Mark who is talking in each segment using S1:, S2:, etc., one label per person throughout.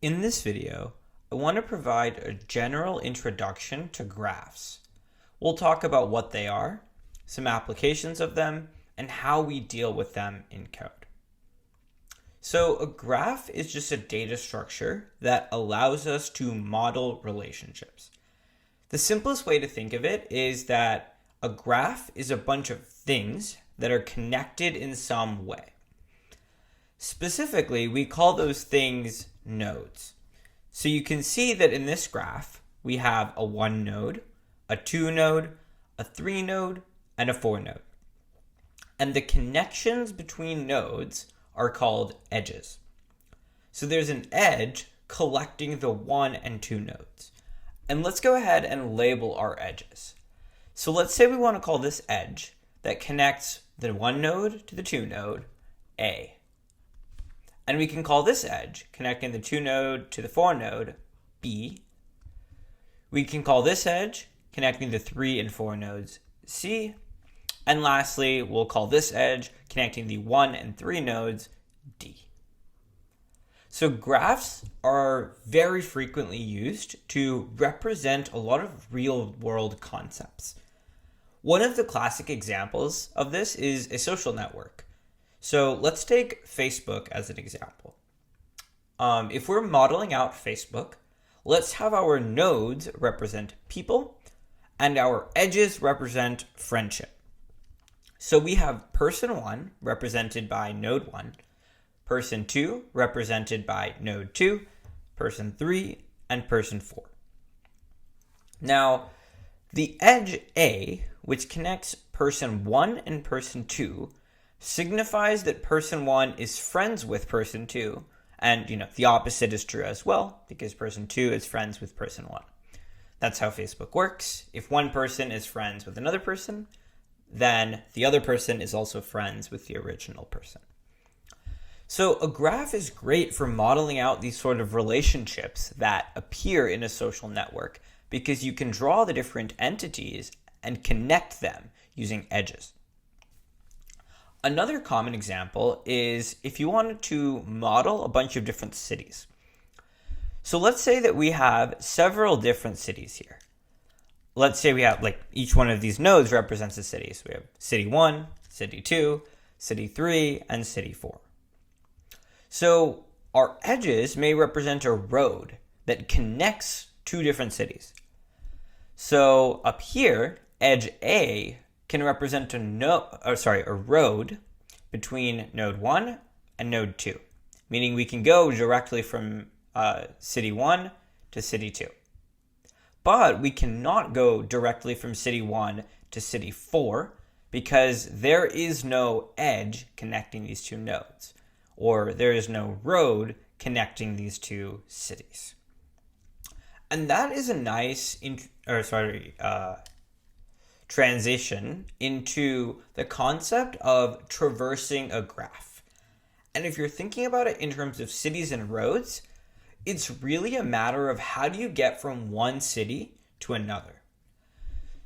S1: In this video, I want to provide a general introduction to graphs. We'll talk about what they are, some applications of them, and how we deal with them in code. So a graph is just a data structure that allows us to model relationships. The simplest way to think of it is that a graph is a bunch of things that are connected in some way. Specifically, we call those things nodes. So you can see that in this graph, we have a 1 node, a 2 node, a 3 node, and a 4 node. And the connections between nodes are called edges. So there's an edge collecting the 1 and 2 nodes. And let's go ahead and label our edges. So let's say we want to call this edge that connects the 1 node to the 2 node A. And we can call this edge connecting the 2 node to the 4 node B. We can call this edge connecting the 3 and 4 nodes C. And lastly, we'll call this edge connecting the 1 and 3 nodes D. So graphs are very frequently used to represent a lot of real-world concepts. One of the classic examples of this is a social network. So let's take Facebook as an example. If we're modeling out Facebook, let's have our nodes represent people and our edges represent friendship. So we have person 1 represented by node 1, person 2 represented by node 2, person 3, and person 4. Now, the edge A, which connects person 1 and person 2, signifies that person 1 is friends with person 2, and the opposite is true as well, because person 2 is friends with person 1. That's how Facebook works. If one person is friends with another person, then the other person is also friends with the original person. So a graph is great for modeling out these sort of relationships that appear in a social network, because you can draw the different entities and connect them using edges. Another common example is if you wanted to model a bunch of different cities. So let's say that we have several different cities here. Let's say we have each one of these nodes represents a city. So we have city 1, city 2, city 3, and city 4. So our edges may represent a road that connects two different cities. So up here, edge A can represent a road between node 1 and node 2, meaning we can go directly from city 1 to city 2. But we cannot go directly from city 1 to city 4 because there is no edge connecting these two nodes, or there is no road connecting these two cities. And that is a nice transition into the concept of traversing a graph. And if you're thinking about it in terms of cities and roads, it's really a matter of how do you get from one city to another.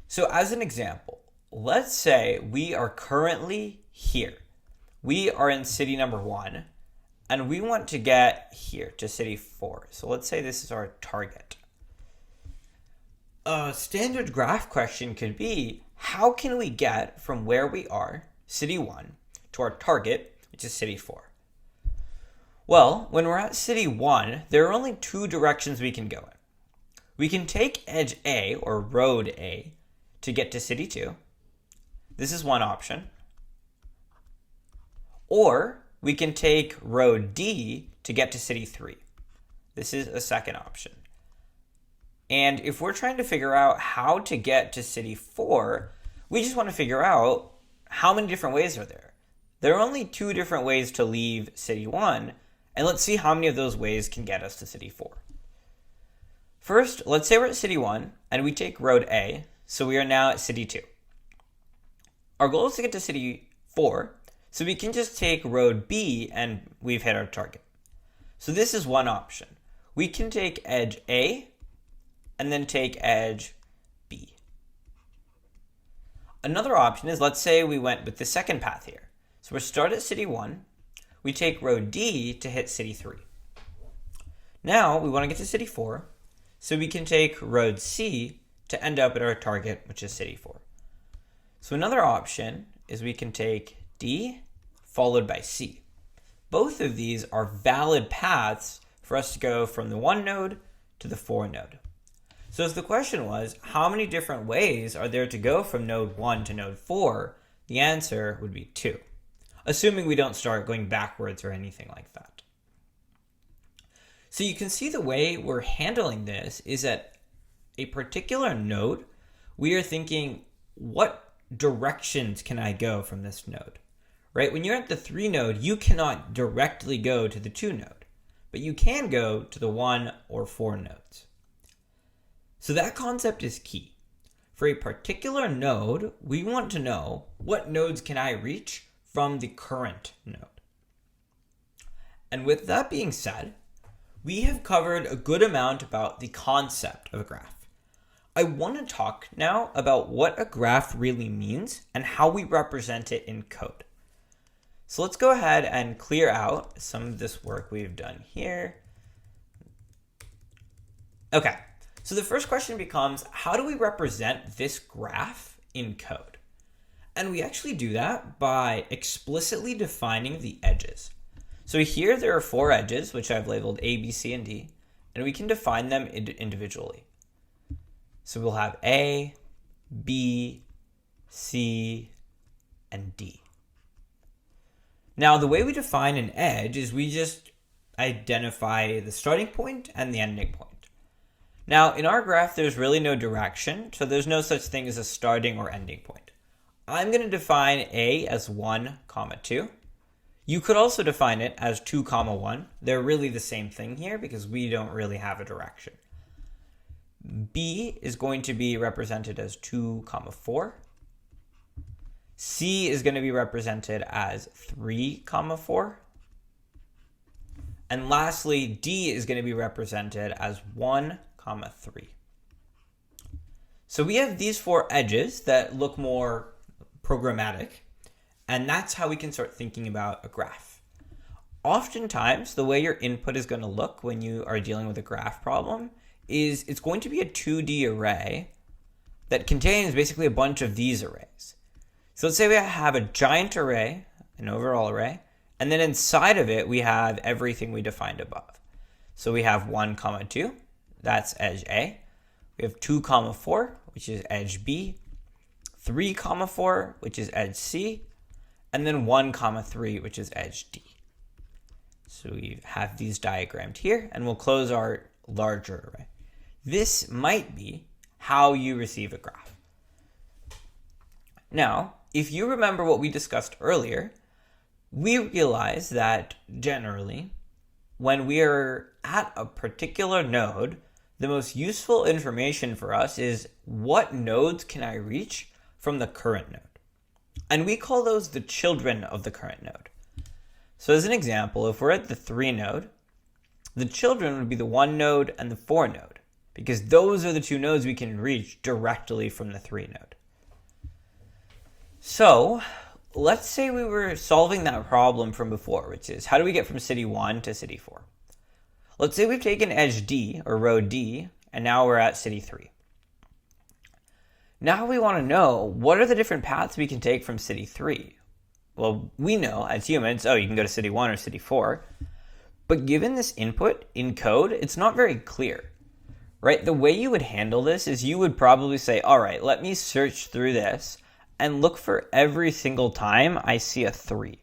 S1: So as an example, let's say we are currently here. We are in city number 1, and we want to get here to city 4. So let's say this is our target. A standard graph question could be, how can we get from where we are, city 1, to our target, which is city 4? Well, when we're at city 1, there are only two directions we can go in. We can take edge A, or road A, to get to city 2. This is one option. Or we can take road D to get to city 3. This is a second option. And if we're trying to figure out how to get to city 4, we just want to figure out how many different ways are there. There are only two different ways to leave city 1, and let's see how many of those ways can get us to city 4. First, let's say we're at city 1, and we take road A, so we are now at city 2. Our goal is to get to city 4, so we can just take road B, and we've hit our target. So this is one option. We can take edge A, and then take edge B. Another option is, let's say we went with the second path here. So we start at city 1, we take road D to hit city 3. Now we want to get to city 4, so we can take road C to end up at our target, which is city 4. So another option is we can take D followed by C. Both of these are valid paths for us to go from the 1 node to the 4 node. So if the question was, how many different ways are there to go from node 1 to node 4, the answer would be 2, assuming we don't start going backwards or anything like that. So you can see the way we're handling this is at a particular node, we are thinking, what directions can I go from this node? Right? When you're at the 3 node, you cannot directly go to the 2 node, but you can go to the 1 or 4 nodes. So that concept is key. For a particular node, we want to know what nodes can I reach from the current node. And with that being said, we have covered a good amount about the concept of a graph. I want to talk now about what a graph really means and how we represent it in code. So let's go ahead and clear out some of this work we've done here. Okay, so the first question becomes, how do we represent this graph in code? And we actually do that by explicitly defining the edges. So here there are 4 edges, which I've labeled A, B, C, and D, and we can define them individually. So we'll have A, B, C, and D. Now, the way we define an edge is we just identify the starting point and the ending point. Now, in our graph, there's really no direction, so there's no such thing as a starting or ending point. I'm going to define A as 1, 2. You could also define it as 2, 1. They're really the same thing here because we don't really have a direction. B is going to be represented as 2, 4. C is going to be represented as 3, 4. And lastly, D is going to be represented as 1, 3. So we have these 4 edges that look more programmatic, and that's how we can start thinking about a graph. Oftentimes, the way your input is going to look when you are dealing with a graph problem is it's going to be a 2D array that contains basically a bunch of these arrays. So let's say we have a giant array, an overall array, and then inside of it, we have everything we defined above. So we have 1, 2, that's edge A. We have 2, 4, which is edge B. 3, 4, which is edge C. And then 1, 3, which is edge D. So we have these diagrammed here, and we'll close our larger array. This might be how you receive a graph. Now, if you remember what we discussed earlier, we realize that generally, when we are at a particular node, the most useful information for us is what nodes can I reach from the current node. And we call those the children of the current node. So as an example, if we're at the 3 node, the children would be the 1 node and the 4 node, because those are the 2 nodes we can reach directly from the 3 node. So let's say we were solving that problem from before, which is how do we get from city 1 to city 4? Let's say we've taken edge D, or row D, and now we're at city 3. Now we want to know, what are the different paths we can take from city 3? Well, we know as humans, you can go to city 1 or city 4. But given this input in code, it's not very clear, right? The way you would handle this is you would probably say, all right, let me search through this and look for every single time I see a 3.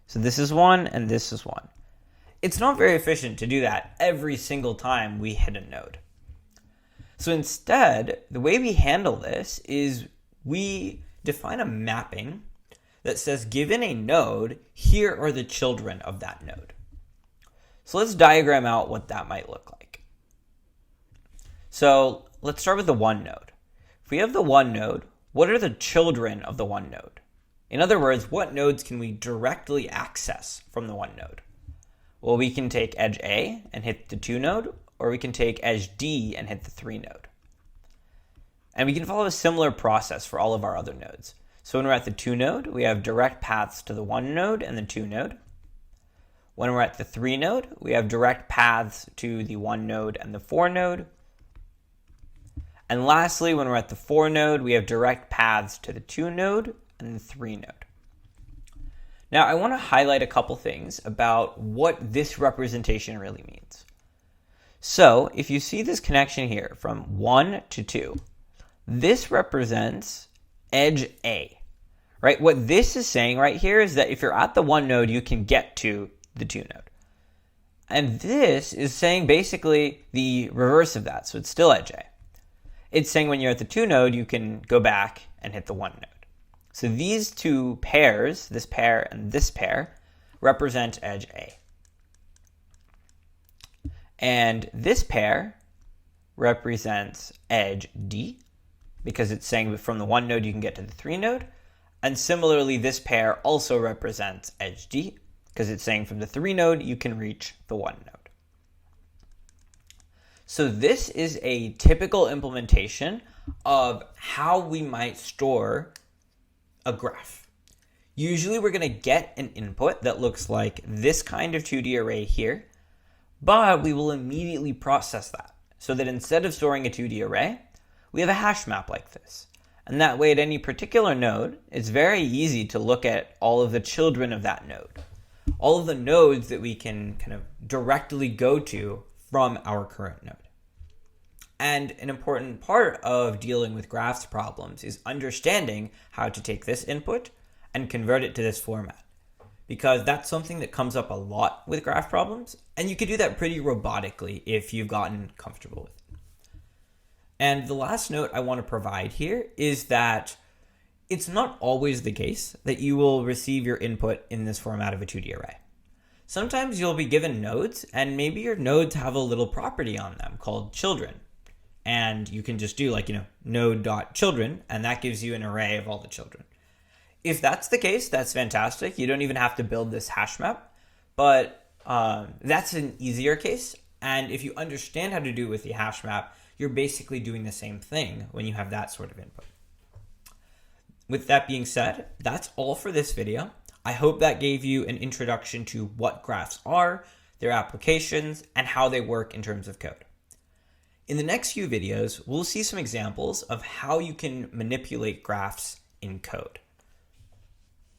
S1: So this is 1 and this is 1. It's not very efficient to do that every single time we hit a node. So instead, the way we handle this is we define a mapping that says, given a node, here are the children of that node. So let's diagram out what that might look like. So let's start with the 1 node. If we have the 1 node, what are the children of the 1 node? In other words, what nodes can we directly access from the 1 node? Well, we can take edge A and hit the 2 node, or we can take edge D and hit the 3 node. And we can follow a similar process for all of our other nodes. So when we're at the 2 node, we have direct paths to the 1 node and the 2 node. When we're at the 3 node, we have direct paths to the 1 node and the 4 node. And lastly, when we're at the 4 node, we have direct paths to the 2 node and the 3 node. Now, I want to highlight a couple things about what this representation really means. So, if you see this connection here from 1 to 2, this represents edge A, right? What this is saying right here is that if you're at the 1 node, you can get to the 2 node. And this is saying basically the reverse of that, so it's still edge A. It's saying when you're at the 2 node, you can go back and hit the 1 node. So these two pairs, this pair and this pair, represent edge A. And this pair represents edge D, because it's saying from the 1 node you can get to the 3 node. And similarly, this pair also represents edge D, because it's saying from the 3 node you can reach the 1 node. So this is a typical implementation of how we might store a graph. Usually we're going to get an input that looks like this kind of 2D array here, but we will immediately process that so that instead of storing a 2D array, we have a hash map like this. And that way at any particular node, it's very easy to look at all of the children of that node, all of the nodes that we can kind of directly go to from our current node. And an important part of dealing with graphs problems is understanding how to take this input and convert it to this format, because that's something that comes up a lot with graph problems, and you can do that pretty robotically if you've gotten comfortable with it. And the last note I want to provide here is that it's not always the case that you will receive your input in this format of a 2D array. Sometimes you'll be given nodes, and maybe your nodes have a little property on them called children. And you can just do node.children, and that gives you an array of all the children. If that's the case, that's fantastic. You don't even have to build this hash map, but that's an easier case. And if you understand how to do it with the hash map, you're basically doing the same thing when you have that sort of input. With that being said, that's all for this video. I hope that gave you an introduction to what graphs are, their applications, and how they work in terms of code. In the next few videos, we'll see some examples of how you can manipulate graphs in code.